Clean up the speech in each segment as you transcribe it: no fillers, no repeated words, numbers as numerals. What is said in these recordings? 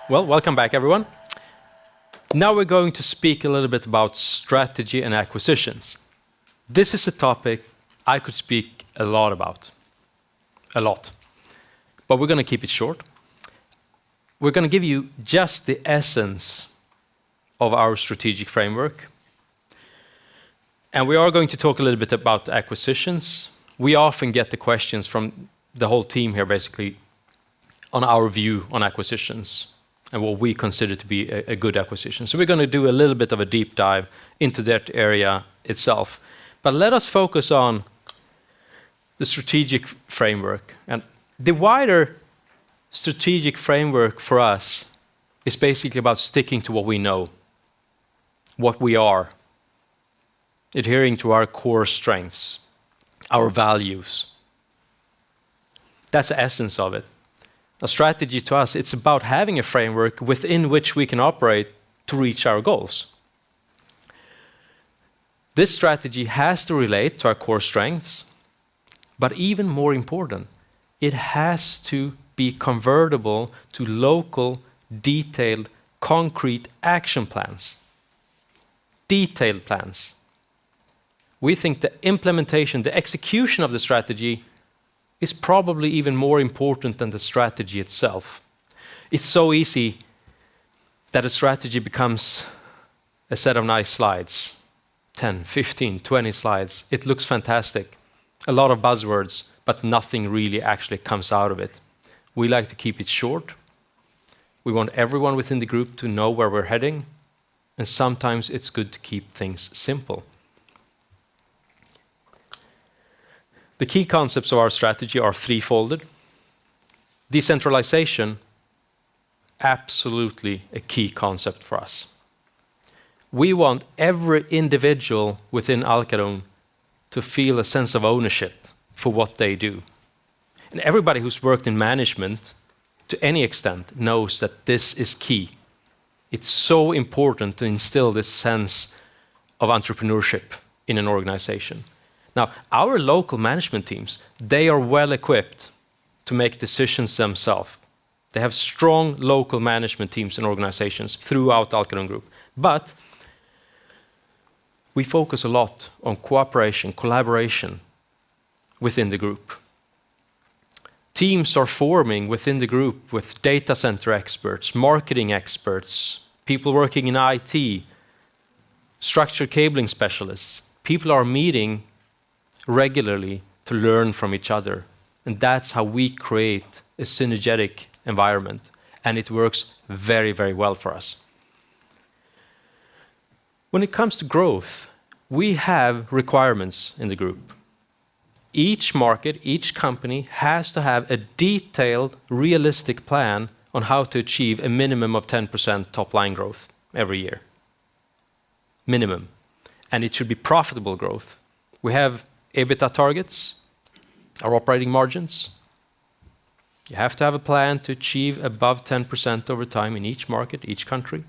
Well, welcome back, everyone. Now we're going to speak a little bit about strategy and acquisitions. This is a topic I could speak a lot about. A lot. But we're going to keep it short. We're going to give you just the essence of our strategic framework. And we are going to talk a little bit about acquisitions. We often get the questions from the whole team here, basically, on our view on acquisitions and what we consider to be a good acquisition. So we're going to do a little bit of a deep dive into that area itself. But let us focus on the strategic framework. And the wider strategic framework for us is basically about sticking to what we know, what we are, adhering to our core strengths, our values. That's the essence of it. A strategy to us, it's about having a framework within which we can operate to reach our goals. This strategy has to relate to our core strengths, but even more important, it has to be convertible to local, detailed, concrete action plans. Detailed plans. We think the implementation, the execution of the strategy is probably even more important than the strategy itself. It's so easy that a strategy becomes a set of nice slides, 10, 15, 20 slides. It looks fantastic, a lot of buzzwords, but nothing really actually comes out of it. We like to keep it short. We want everyone within the group to know where we're heading, and sometimes it's good to keep things simple. The key concepts of our strategy are threefolded. Decentralization, absolutely a key concept for us. We want every individual within Alcadon to feel a sense of ownership for what they do. And everybody who's worked in management to any extent knows that this is key. It's so important to instill this sense of entrepreneurship in an organization. Now, our local management teams, they are well equipped to make decisions themselves. They have strong local management teams and organizations throughout Alcadon Group. But we focus a lot on cooperation, collaboration within the group. Teams are forming within the group with data center experts, marketing experts, people working in IT, structured cabling specialists. People are meeting regularly to learn from each other. And that's how we create a synergetic environment. And it works very, very well for us. When it comes to growth, we have requirements in the group. Each market, each company has to have a detailed, realistic plan on how to achieve a minimum of 10% top line growth every year. Minimum. And it should be profitable growth. We have EBITDA targets, our operating margins. You have to have a plan to achieve above 10% over time in each market, each country.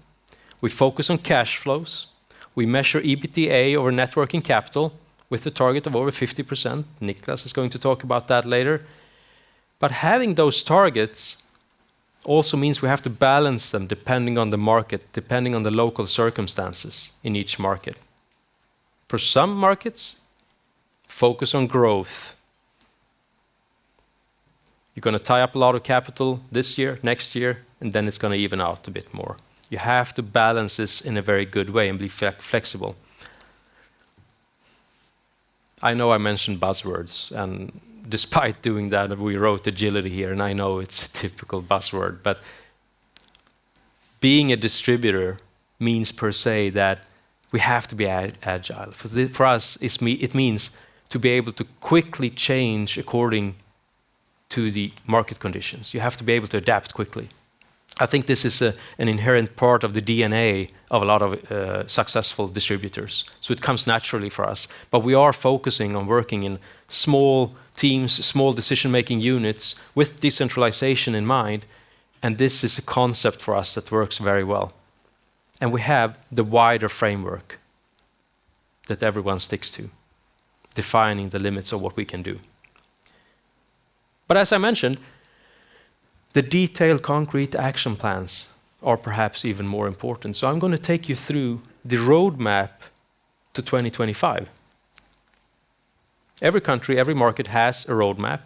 We focus on cash flows. We measure EBITDA over net working capital with a target of over 50%. Niklas is going to talk about that later. But having those targets also means we have to balance them depending on the market, depending on the local circumstances in each market. For some markets, focus on growth. You're going to tie up a lot of capital this year, next year, and then it's going to even out a bit more. You have to balance this in a very good way and be flexible. I know I mentioned buzzwords, and despite doing that, we wrote agility here, and I know it's a typical buzzword, but being a distributor means per se that we have to be agile. For us, it means to be able to quickly change according to the market conditions. You have to be able to adapt quickly. I think this is an inherent part of the DNA of a lot of successful distributors. So it comes naturally for us. But we are focusing on working in small teams, small decision-making units with decentralization in mind. And this is a concept for us that works very well. And we have the wider framework that everyone sticks to, defining the limits of what we can do. But as I mentioned, the detailed concrete action plans, are perhaps even more important. So I'm going to take you through the roadmap to 2025. Every country, every market has a roadmap.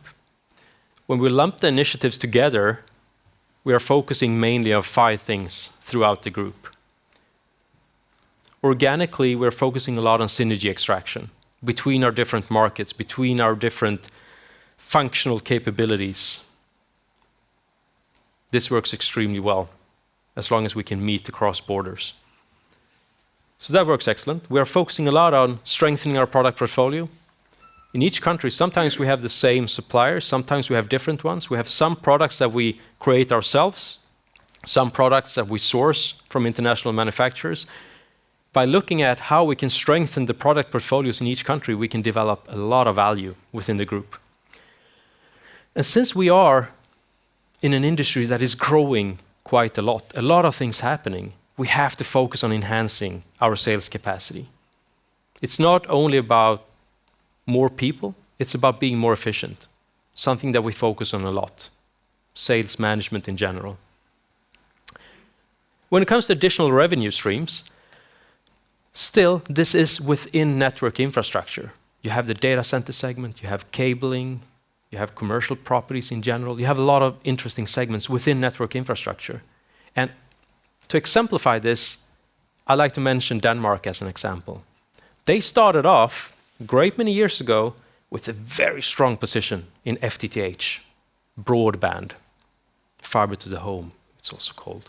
When we lump the initiatives together, we are focusing mainly on 5 things throughout the group. Organically, we're focusing a lot on synergy extraction between our different markets, between our different functional capabilities. This works extremely well, as long as we can meet across borders. So that works excellent. We are focusing a lot on strengthening our product portfolio. In each country, sometimes we have the same suppliers, sometimes we have different ones. We have some products that we create ourselves, some products that we source from international manufacturers. By looking at how we can strengthen the product portfolios in each country, we can develop a lot of value within the group. And since we are in an industry that is growing quite a lot of things happening, we have to focus on enhancing our sales capacity. It's not only about more people, it's about being more efficient, something that we focus on a lot, sales management in general. When it comes to additional revenue streams, still, this is within network infrastructure. You have the data center segment, you have cabling, you have commercial properties in general. You have a lot of interesting segments within network infrastructure. And to exemplify this, I like to mention Denmark as an example. They started off a great many years ago with a very strong position in FTTH, broadband, fiber to the home, it's also called.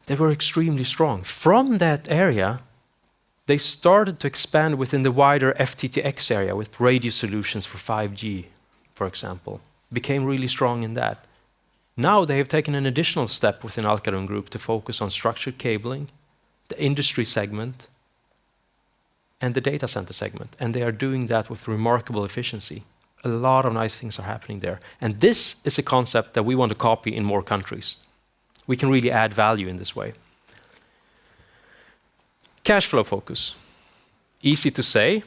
They were extremely strong. From that area, they started to expand within the wider FTTX area with radio solutions for 5G, for example. Became really strong in that. Now they have taken an additional step within Alcadon Group to focus on structured cabling, the industry segment, and the data center segment. And they are doing that with remarkable efficiency. A lot of nice things are happening there. And this is a concept that we want to copy in more countries. We can really add value in this way. Cash flow focus. Easy to say,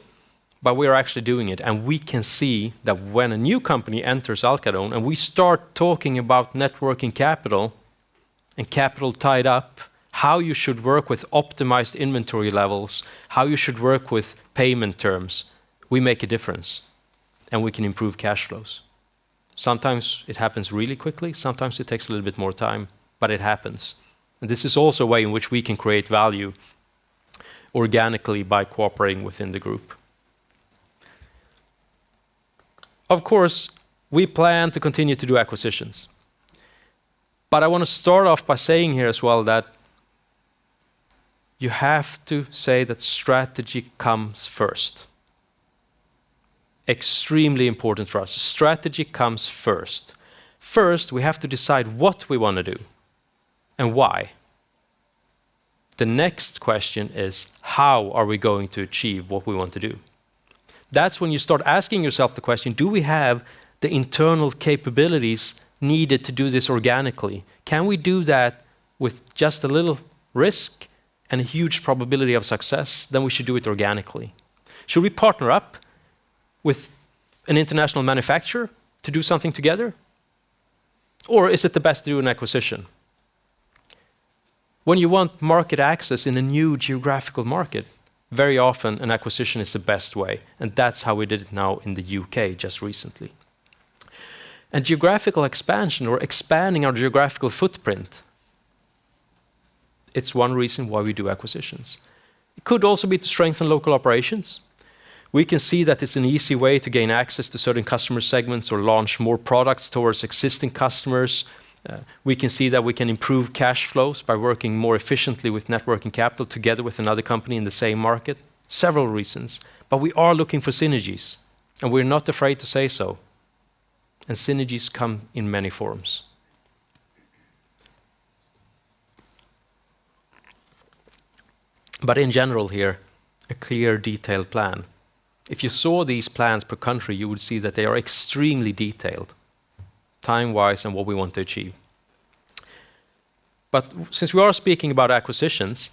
but we are actually doing it. And we can see that when a new company enters Alcadon and we start talking about net working capital and capital tied up, how you should work with optimized inventory levels, how you should work with payment terms, we make a difference and we can improve cash flows. Sometimes it happens really quickly, sometimes it takes a little bit more time, but it happens. And this is also a way in which we can create value organically by cooperating within the group. Of course, we plan to continue to do acquisitions. But I want to start off by saying here as well that you have to say that strategy comes first. Extremely important for us. Strategy comes first. First, we have to decide what we want to do and why. The next question is, how are we going to achieve what we want to do? That's when you start asking yourself the question, do we have the internal capabilities needed to do this organically? Can we do that with just a little risk and a huge probability of success? Then we should do it organically. Should we partner up with an international manufacturer to do something together? Or is it the best to do an acquisition? When you want market access in a new geographical market, very often an acquisition is the best way. And that's how we did it now in the UK just recently. And geographical expansion, or expanding our geographical footprint, it's one reason why we do acquisitions. It could also be to strengthen local operations. We can see that it's an easy way to gain access to certain customer segments or launch more products towards existing customers. We can see that we can improve cash flows by working more efficiently with net working capital together with another company in the same market. Several reasons. But we are looking for synergies, and we're not afraid to say so. And synergies come in many forms. But in general here, a clear, detailed plan. If you saw these plans per country, you would see that they are extremely detailed, time-wise and what we want to achieve. But since we are speaking about acquisitions,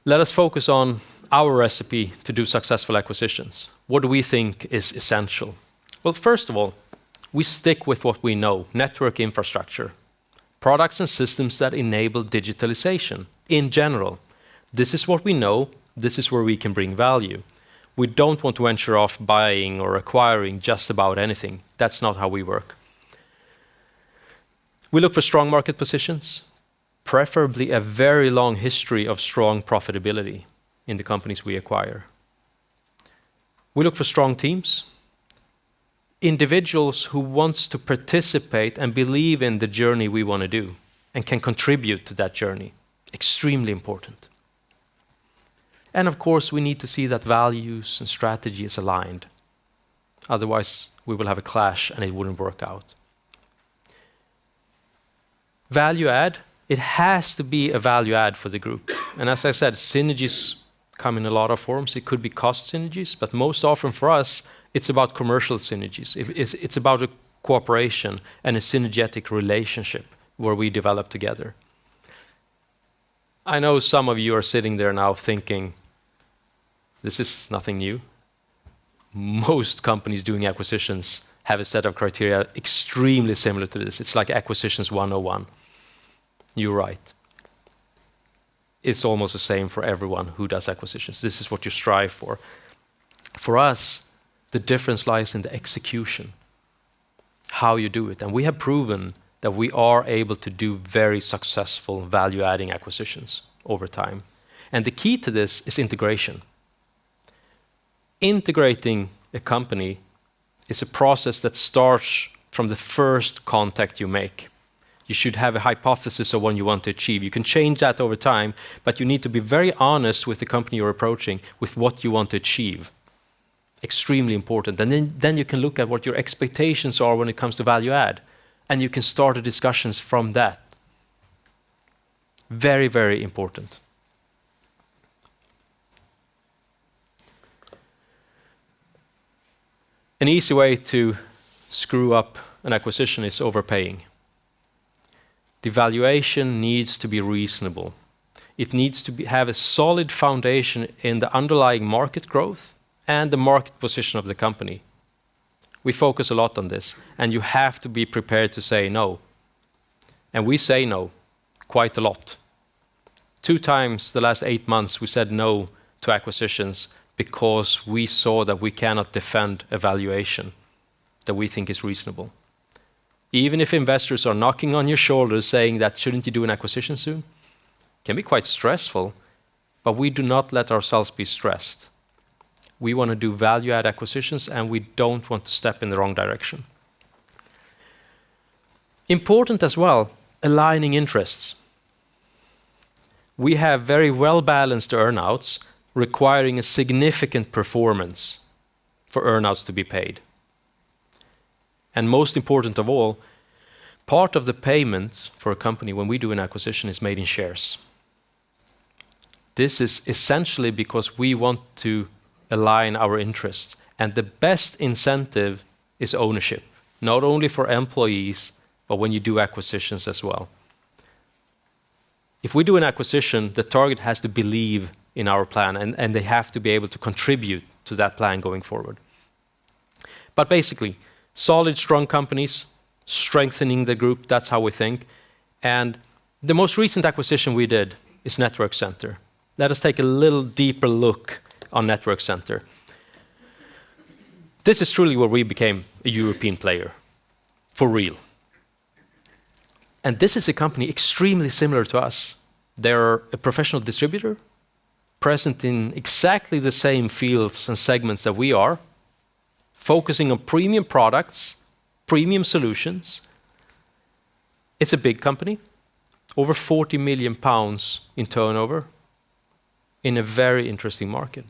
let us focus on our recipe to do successful acquisitions. What do we think is essential? Well, first of all, we stick with what we know, network infrastructure. products and systems that enable digitalization in general. This is what we know, this is where we can bring value. We don't want to venture off buying or acquiring just about anything. That's not how we work. We look for strong market positions, preferably a very long history of strong profitability in the companies we acquire. We look for strong teams, individuals who want to participate and believe in the journey we want to do and can contribute to that journey. Extremely important. And of course, we need to see that values and strategy is aligned. Otherwise, we will have a clash and it wouldn't work out. Value add, it has to be a value add for the group. And as I said, synergies come in a lot of forms. It could be cost synergies, but most often for us, it's about commercial synergies. It's about a cooperation and a synergetic relationship where we develop together. I know some of you are sitting there now thinking, this is nothing new. Most companies doing acquisitions have a set of criteria extremely similar to this. It's like acquisitions 101. You're right. It's almost the same for everyone who does acquisitions. This is what you strive for. For us, the difference lies in the execution, how you do it. And we have proven that we are able to do very successful value-adding acquisitions over time. And the key to this is integration. Integrating a company is a process that starts from the first contact you make. You should have a hypothesis of what you want to achieve. You can change that over time, but you need to be very honest with the company you're approaching with what you want to achieve. Extremely important. And then you can look at what your expectations are when it comes to value add, and you can start the discussions from that. Very, very important. An easy way to screw up an acquisition is overpaying. The valuation needs to be reasonable. It needs to have a solid foundation in the underlying market growth and the market position of the company. We focus a lot on this, and you have to be prepared to say no. And we say no quite a lot. 2 times the last 8 months we said no to acquisitions because we saw that we cannot defend a valuation that we think is reasonable. Even if investors are knocking on your shoulders saying that shouldn't you do an acquisition soon, it can be quite stressful, but we do not let ourselves be stressed. We want to do value-add acquisitions and we don't want to step in the wrong direction. Important as well, aligning interests. We have very well-balanced earnouts requiring a significant performance for earnouts to be paid. And most important of all, part of the payments for a company when we do an acquisition is made in shares. This is essentially because we want to align our interests. And the best incentive is ownership, not only for employees, but when you do acquisitions as well. If we do an acquisition, the target has to believe in our plan and they have to be able to contribute to that plan going forward. But basically, solid, strong companies, strengthening the group, that's how we think. And the most recent acquisition we did is Network Center. Let us take a little deeper look on Network Center. This is truly where we became a European player, for real. And this is a company extremely similar to us. They're a professional distributor, present in exactly the same fields and segments that we are, focusing on premium products, premium solutions. It's a big company, over 40 million pounds in turnover, in a very interesting market.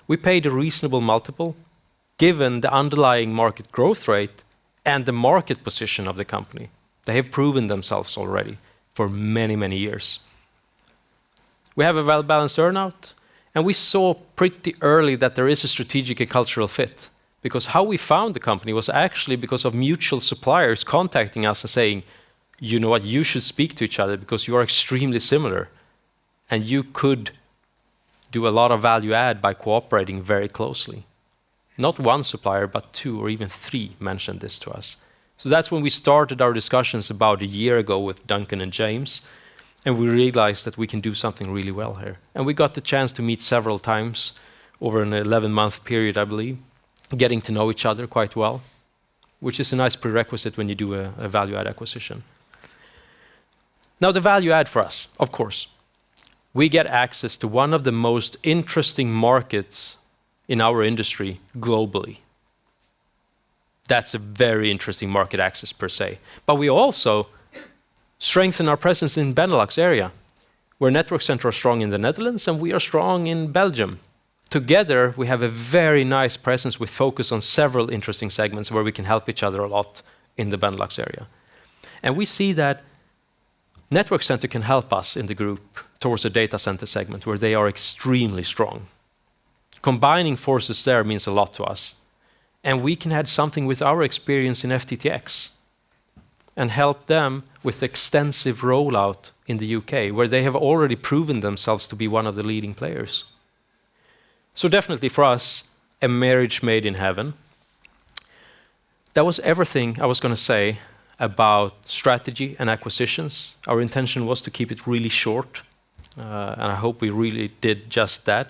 We paid a reasonable multiple, given the underlying market growth rate and the market position of the company. They have proven themselves already for many, many years. We have a well-balanced earnout, and we saw pretty early that there is a strategic and cultural fit. Because how we found the company was actually because of mutual suppliers contacting us and saying, you know what, you should speak to each other because you are extremely similar. And you could do a lot of value add by cooperating very closely. Not one supplier, but 2 or even 3 mentioned this to us. So that's when we started our discussions about a year ago with Duncan and James, and we realized that we can do something really well here. And we got the chance to meet several times over an 11-month period, I believe, getting to know each other quite well, which is a nice prerequisite when you do a value-add acquisition. Now, the value add for us, of course, we get access to one of the most interesting markets in our industry globally. That's a very interesting market access per se. But we also strengthen our presence in Benelux area, where Network Center are strong in the Netherlands and we are strong in Belgium. Together, we have a very nice presence with focus on several interesting segments where we can help each other a lot in the Benelux area. And we see that Network Center can help us in the group towards the data center segment where they are extremely strong. Combining forces there means a lot to us. And we can add something with our experience in FTTX and help them with extensive rollout in the UK, where they have already proven themselves to be one of the leading players. So definitely for us, a marriage made in heaven. That was everything I was going to say about strategy and acquisitions. Our intention was to keep it really short, and I hope we really did just that.